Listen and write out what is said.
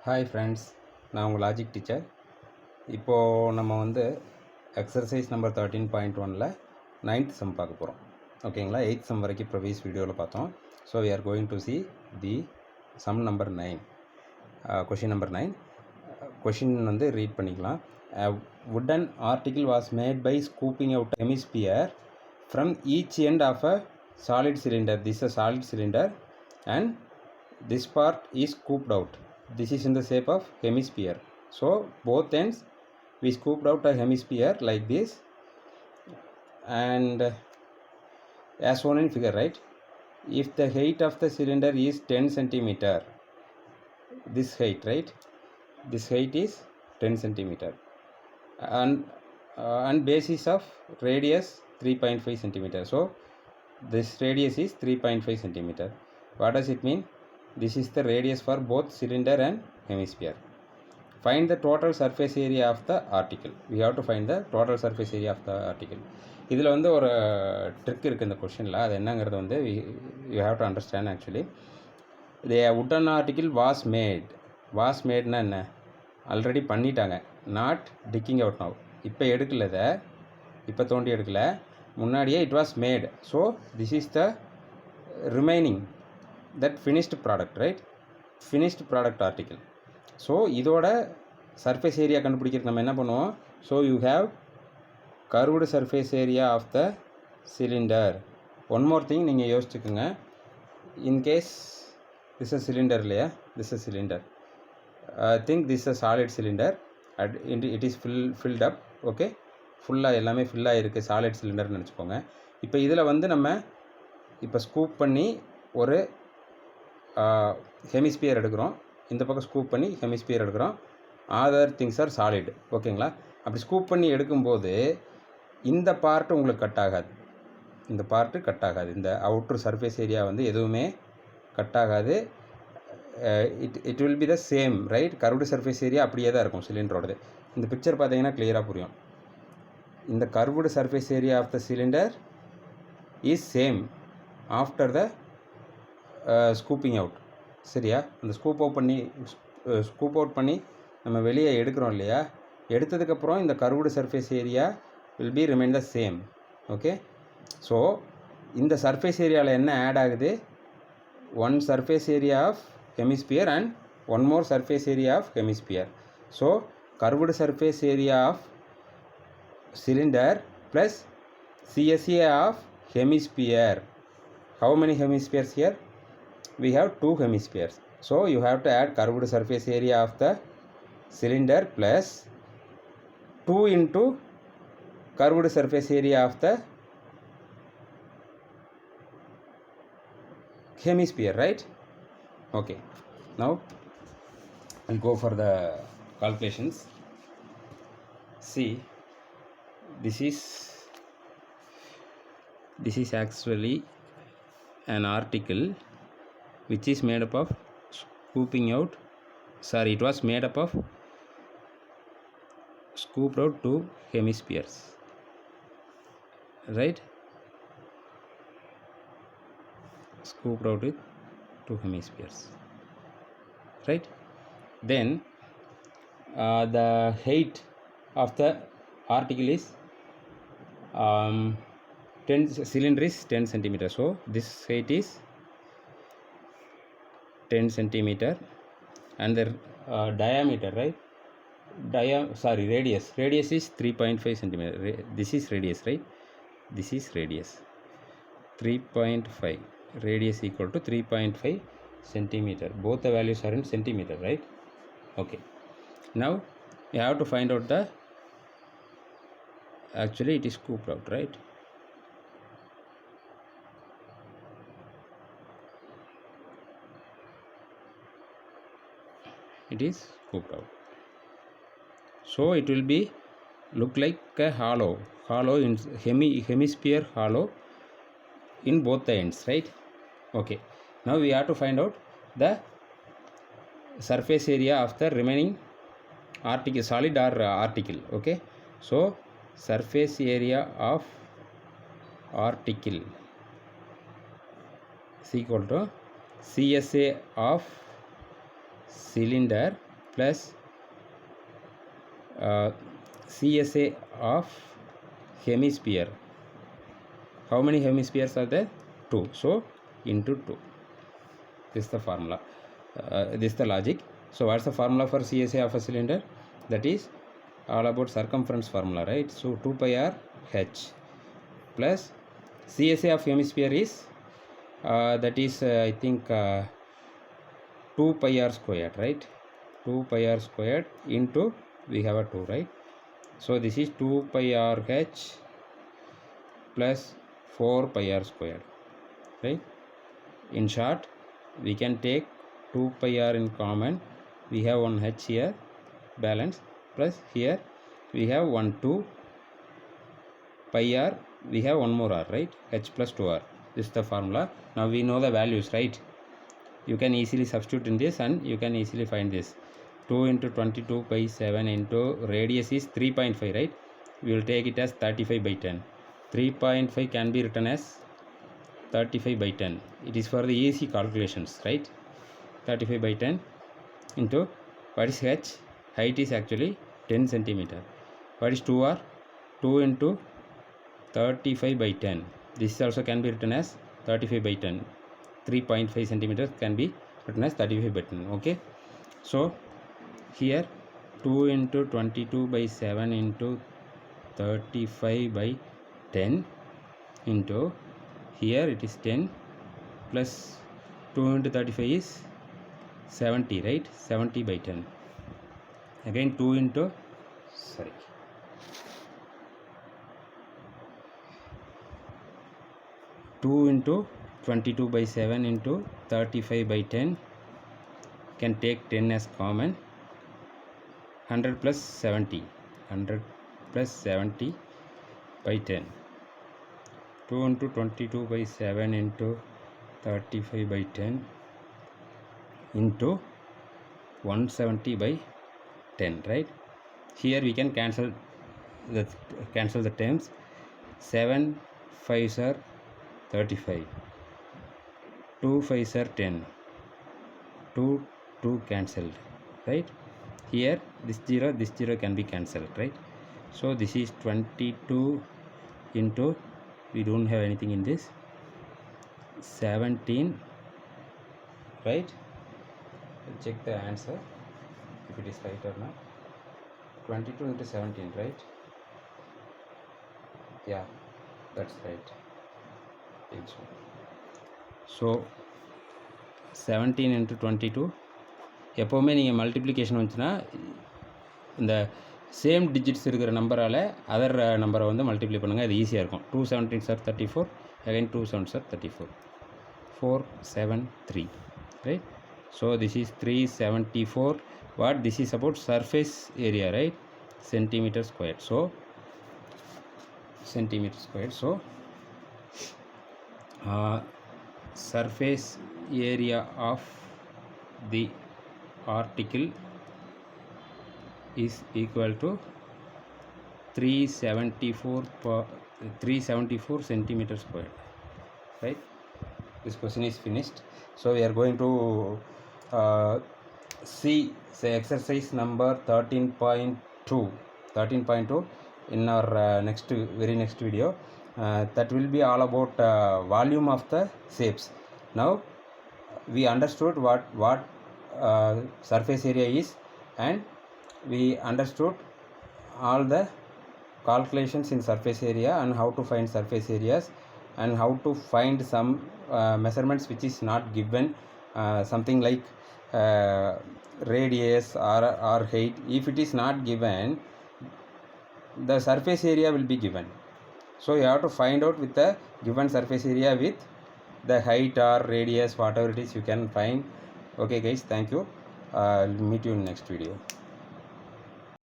Hi friends, நான் உங்கள் logic teacher. இப்போது நம்ம வந்து எக்ஸசைஸ் நம்பர் 13.1ல் 9th சம் பார்க்க போகிறோம். ஓகேங்களா? 8th சம் வரைக்கும் ப்ரீவியஸ் வீடியோவில் பார்த்தோம். So we are going to see the sum number 9, question number 9. Question வந்து ரீட் பண்ணிக்கலாம். A wooden article was made by scooping out a hemisphere from each end of a solid cylinder. This is a solid cylinder and this part is scooped out. This is in the shape of hemisphere. So both ends we scooped out a hemisphere like this, and as shown in figure, right? If the height of the cylinder is 10 centimeter, this height, right? This height is 10 centimeter, and basis of radius 3.5 centimeter. So this radius is 3.5 centimeter. What does it mean? This is the radius for both cylinder and hemisphere. Find the total surface area of the article. We have to find the total surface area of the article. இதில் வந்து ஒரு trick இருக்குது இந்த கொஷனில். அது என்னங்கிறது வந்து you have to understand. Actually the wooden article was மேட்னா என்ன? ஆல்ரெடி பண்ணிட்டாங்க. Not digging out now. இப்போ எடுக்கல, இதை இப்போ தோண்டி எடுக்கல, முன்னாடியே it was made. So this is the remaining that finished product, right? Finished product article. So இதோட சர்ஃபேஸ் ஏரியா கண்டுபிடிக்கிறதுக்கு நம்ம என்ன பண்ணுவோம்? So you have curved surface area of the cylinder. One more thing நீங்கள் யோசிச்சுக்கோங்க. இன்கேஸ் திஸ் அ சிலிண்டர் இல்லையா, this a cylinder, think this a solid cylinder, it is field up. Okay, ஃபுல்லாக எல்லாமே ஃபில்லாக இருக்குது, சாலிட் சிலிண்டர்னு நினச்சிக்கோங்க. இப்போ இதில் வந்து நம்ம இப்போ ஸ்கூப் பண்ணி ஒரு ஹெமிஸ்பியர் எடுக்கிறோம். இந்த பக்கம் ஸ்கூப் பண்ணி ஹெமிஸ்பியர் எடுக்கிறோம். Other things are solid. ஓகேங்களா? அப்படி ஸ்கூப் பண்ணி எடுக்கும்போது இந்த பார்ட்டு உங்களுக்கு கட் ஆகாது. இந்த பார்ட்டு கட் ஆகாது. இந்த அவுட்ரு சர்ஃபேஸ் ஏரியா வந்து எதுவுமே கட் ஆகாது. It will be the same, right? Curved surface area அப்படியே தான் இருக்கும் சிலிண்டரோடது. இந்த பிக்சர் பார்த்தீங்கன்னா கிளியராக புரியும். இந்த curved surface area of the cylinder is same after the scooping out. சரியா? அந்த ஸ்கூப் அவுட் பண்ணி நம்ம வெளியே எடுக்கிறோம் இல்லையா? எடுத்ததுக்கப்புறம் இந்த curved surface area will be remain the same. Okay, so இந்த சர்ஃபேஸ் ஏரியாவில் என்ன ஆட் ஆகுது? One surface area of hemisphere and one more surface area of hemisphere. So curved surface area of cylinder plus CSA of hemisphere. How many hemispheres here? We have 2 hemispheres. So you have to add curved surface area of the cylinder plus 2 into curved surface area of the hemisphere, right? Okay, now I'll go for the calculations. See, this is actually an article which is made up of scooping out, it was made up of scooped out 2 hemispheres, right? Scooped out with 2 hemispheres, right? Then the height of the article is 10 cylinder is 10 centimeter. So this height is 10 centimeter, and the diameter, right? Radius is 3.5 centimeter. This is radius, right? This is radius 3.5. Radius equal to 3.5 centimeter. Both the values are in centimeter, right? Okay, now you have to find out the, actually it is scooped out, right? It is scooped out, so it will be look like a hollow in hemisphere hollow in both the ends, right? Okay, now we have to find out the surface area of the remaining article, solid or article. Okay, so surface area of article is equal to CSA of cylinder plus CSA of hemisphere. How many hemispheres are there? 2. So into 2. This is the formula. This is the logic. So what's the formula for CSA of a cylinder? That is all about circumference formula, right? So 2 pi r h plus CSA of hemisphere is that is I think 2 pi r squared, right? 2 pi r squared into, we have a 2, right? So this is 2 pi r h plus 4 pi r squared, right? In short, we can take 2 pi r in common. We have one h here, balance, plus here we have 1 2 pi r, we have one more r, right? H plus 2r. This is the formula. Now we know the values, right? You can easily substitute in this and you can easily find this. 2 into 22 by 7 into radius is 3.5, right? We will take it as 35 by 10. 3.5 can be written as 35 by 10. It is for the easy calculations, right? 35 by 10 into, what is h? Height is actually 10 centimeter. What is 2r? 2 into 35 by 10. This also can be written as 35 by 10. 3.5 centimeters can be written as 35 by 10. Okay. So here 2 into 22 by 7 into 35 by 10 into, here it is 10 plus 2 into 35 is 70, right? 70 by 10. Again 2 into, sorry, 2 into 22 by 7 into 35 by 10, can take 10 as common. 100 plus 70, 100 plus 70 by 10. 2 into 22 by 7 into 35 by 10 into 170 by 10, right? Here we can cancel the terms. 7 5s are 35, 2 5s are 10, 2 cancelled, right? Here this 0 can be cancelled, right? So this is 22 into, we don't have anything in this, 17, right? Check the answer if it is right or not. 22 into 17, right? Yeah, that's right. So 17 into 22. எப்போவுமே நீங்கள் multiplication வந்துச்சுன்னா இந்த same digits இருக்கிற நம்பரால் other நம்பரை வந்து multiply பண்ணுங்கள், அது ஈஸியாக இருக்கும். 2 17s are 34, again 2 7s are 34, 4 7 3, right? So this is 374. What this is about? Surface area, right? Centimeter squared. So centimeter squared. So surface area of the article is equal to 374 centimeter squared, right? This question is finished. So we are going to see say exercise number 13.2 in our very next video. That will be all about volume of the shapes. Now we understood what surface area is, and we understood all the calculations in surface area and how to find surface areas and how to find some measurements which is not given, something like radius or height. If it is not given, the surface area will be given. So you have to find out with the given surface area with the height or radius, whatever it is you can find. Okay guys, thank you. I'll meet you in next video.